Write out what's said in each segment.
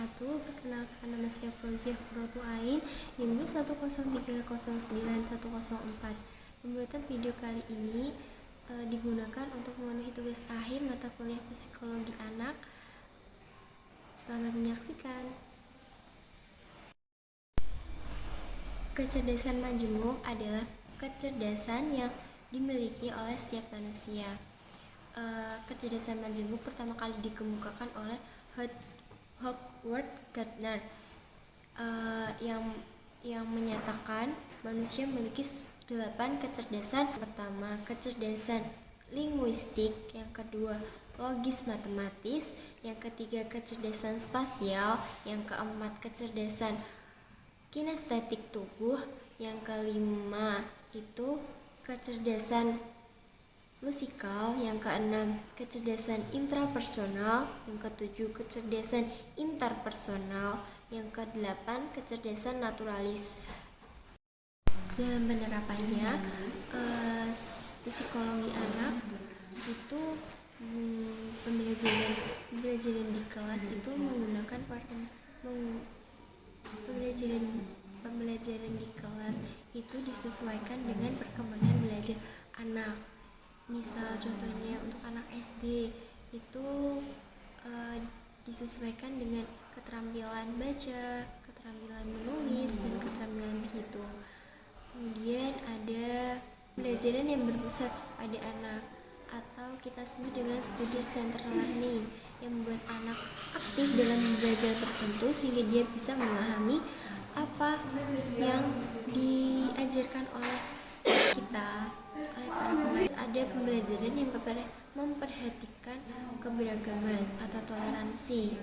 wabarakatuh. Perkenalkan, nama saya Fauziah Qurratu Ain, NIM 103091104. Pembuatan video kali ini digunakan untuk memenuhi tugas akhir mata kuliah psikologi anak. Selamat menyaksikan. Kecerdasan majemuk adalah kecerdasan yang dimiliki oleh setiap manusia. Kecerdasan majemuk pertama kali dikemukakan oleh Howard Gardner yang menyatakan manusia memiliki 8 kecerdasan. Pertama, kecerdasan linguistik, yang kedua, logis matematis, yang ketiga, kecerdasan spasial, yang keempat, kecerdasan kinestetik tubuh, yang kelima itu kecerdasan musikal, yang keenam kecerdasan intrapersonal, yang ketujuh kecerdasan interpersonal, yang kedelapan kecerdasan naturalis. Dalam penerapannya, psikologi anak itu pembelajaran di kelas itu menggunakan pembelajaran di kelas itu disesuaikan dengan perkembangan belajar anak. Misal contohnya untuk anak SD itu disesuaikan dengan keterampilan baca, keterampilan menulis, dan keterampilan berhitung. Kemudian ada pembelajaran yang berpusat pada anak atau kita sebut dengan student centered learning, yang membuat anak aktif dalam belajar tertentu sehingga dia bisa memahami apa yang diajarkan oleh kita, oleh para pembelajar. Ada pembelajaran yang memperhatikan keberagaman atau toleransi.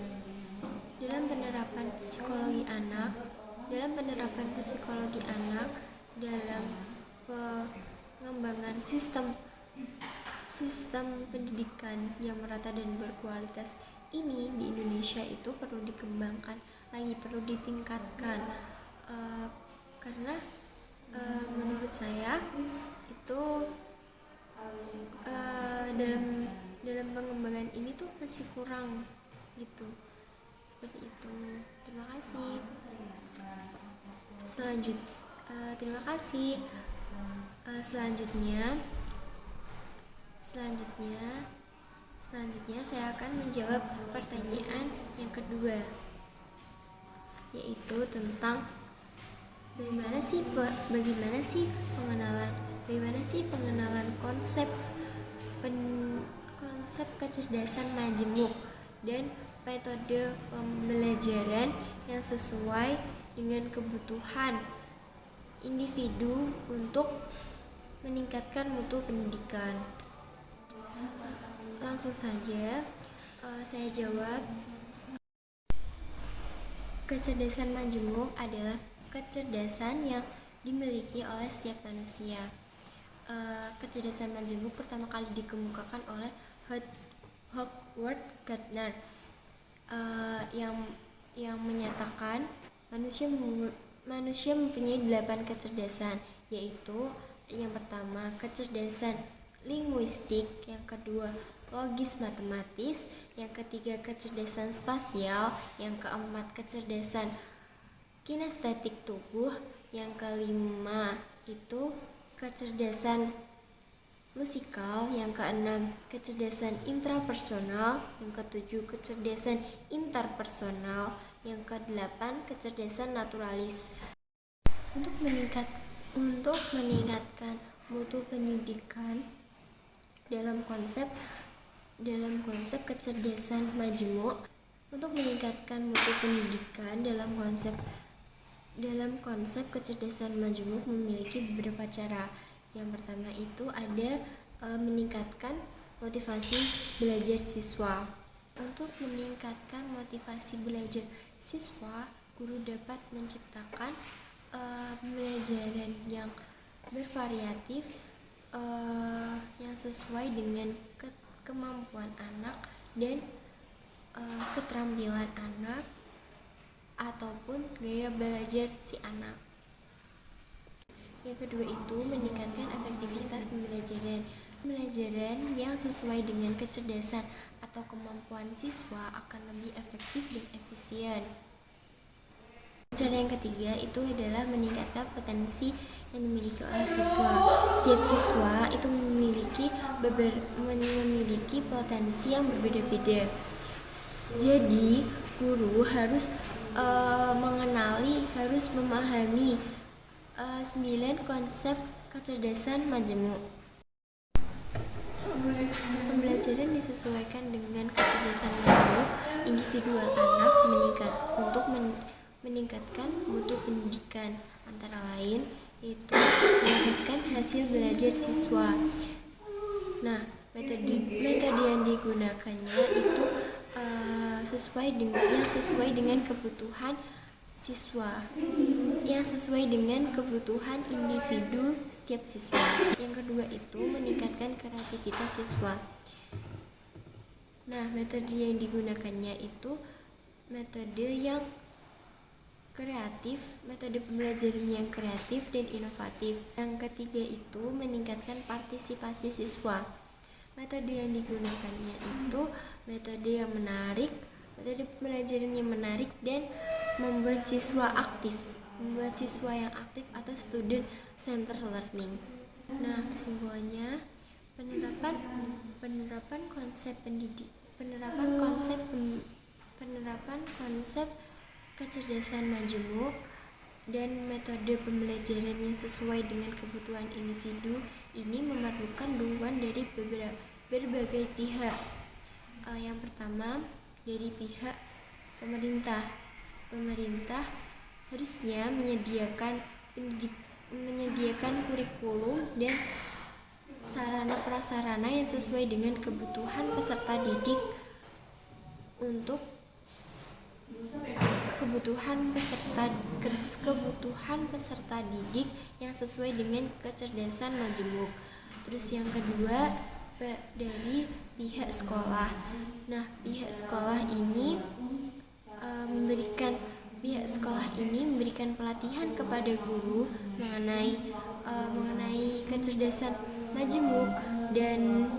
Dalam penerapan psikologi anak, dalam pengembangan sistem pendidikan yang merata dan berkualitas ini di Indonesia itu perlu dikembangkan lagi, perlu ditingkatkan, karena menurut saya itu dalam pengembangan ini tuh masih kurang gitu, seperti itu. Terima kasih. Selanjutnya saya akan menjawab pertanyaan yang kedua, yaitu tentang bagaimana sih pengenalan konsep kecerdasan majemuk dan metode pembelajaran yang sesuai dengan kebutuhan individu untuk meningkatkan mutu pendidikan. Langsung saja saya jawab. Kecerdasan majemuk adalah kecerdasan yang dimiliki oleh setiap manusia. Kecerdasan majemuk pertama kali dikemukakan oleh Howard Gardner yang menyatakan manusia mempunyai 8 kecerdasan, yaitu yang pertama kecerdasan linguistik, yang kedua logis matematis, yang ketiga kecerdasan spasial, yang keempat kecerdasan kinestetik tubuh, yang kelima itu kecerdasan musikal, yang keenam kecerdasan intrapersonal, yang ketujuh kecerdasan interpersonal, yang kedelapan kecerdasan naturalis. Untuk meningkatkan mutu pendidikan dalam konsep kecerdasan majemuk, dalam konsep kecerdasan majemuk memiliki beberapa cara. Yang pertama itu ada meningkatkan motivasi belajar siswa. Untuk meningkatkan motivasi belajar siswa, guru dapat menciptakan pembelajaran yang bervariatif, yang sesuai dengan kemampuan anak dan keterampilan anak ataupun gaya belajar si anak. Yang kedua itu meningkatkan efektivitas pembelajaran yang sesuai dengan kecerdasan atau kemampuan siswa akan lebih efektif dan efisien. Cara yang ketiga itu adalah meningkatkan potensi yang dimiliki oleh siswa. Setiap siswa itu memiliki potensi yang berbeda-beda. Jadi guru harus harus memahami 9 konsep kecerdasan majemuk. Pembelajaran disesuaikan dengan kecerdasan majemuk individual anak untuk meningkatkan mutu pendidikan, antara lain yaitu meningkatkan hasil belajar siswa. Nah, metode yang digunakannya itu sesuai dengan kebutuhan siswa, yang sesuai dengan kebutuhan individu setiap siswa. Yang kedua itu meningkatkan kreativitas siswa. Nah, metode yang digunakannya itu metode yang kreatif, metode pembelajaran yang kreatif dan inovatif. Yang ketiga itu meningkatkan partisipasi siswa. Metode yang digunakannya itu metode yang menarik, metode pembelajaran yang menarik dan membuat siswa yang aktif atau student center learning. Nah, kesimpulannya penerapan konsep kecerdasan majemuk dan metode pembelajaran yang sesuai dengan kebutuhan individu ini memerlukan dukungan dari berbagai pihak. Yang pertama, dari pihak pemerintah. Pemerintah harusnya menyediakan kurikulum dan sarana prasarana yang sesuai dengan kebutuhan peserta didik yang sesuai dengan kecerdasan majemuk. Terus yang kedua dari pihak sekolah. Nah, pihak sekolah ini memberikan pelatihan kepada guru mengenai kecerdasan majemuk dan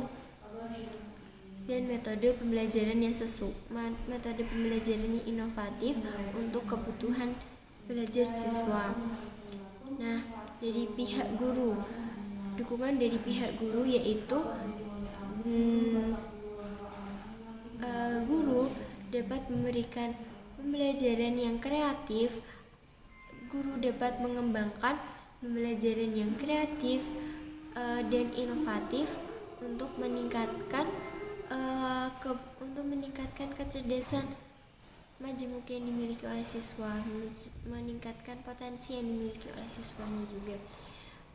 metode pembelajaran yang inovatif untuk kebutuhan belajar siswa. Nah, dari pihak guru, dukungan dari pihak guru yaitu guru dapat memberikan pembelajaran yang kreatif. Guru dapat mengembangkan pembelajaran yang kreatif dan inovatif untuk meningkatkan kecerdasan majemuk yang dimiliki oleh siswa, meningkatkan potensi yang dimiliki oleh siswanya juga.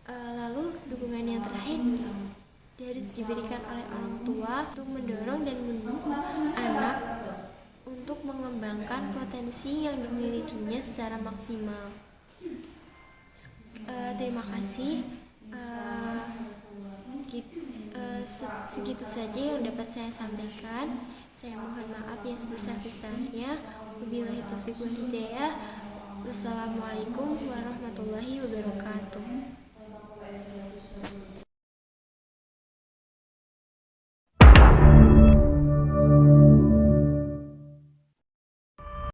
Lalu dukungan yang terakhir harus diberikan oleh orang tua untuk mendorong dan mendukung anak untuk mengembangkan potensi yang dimilikinya secara maksimal. Terima kasih. Segitu saja yang dapat saya sampaikan. Saya mohon maaf yang sebesar-besarnya. Wabillahi taufiq wal hidayah. Wassalamualaikum warahmatullahi wabarakatuh.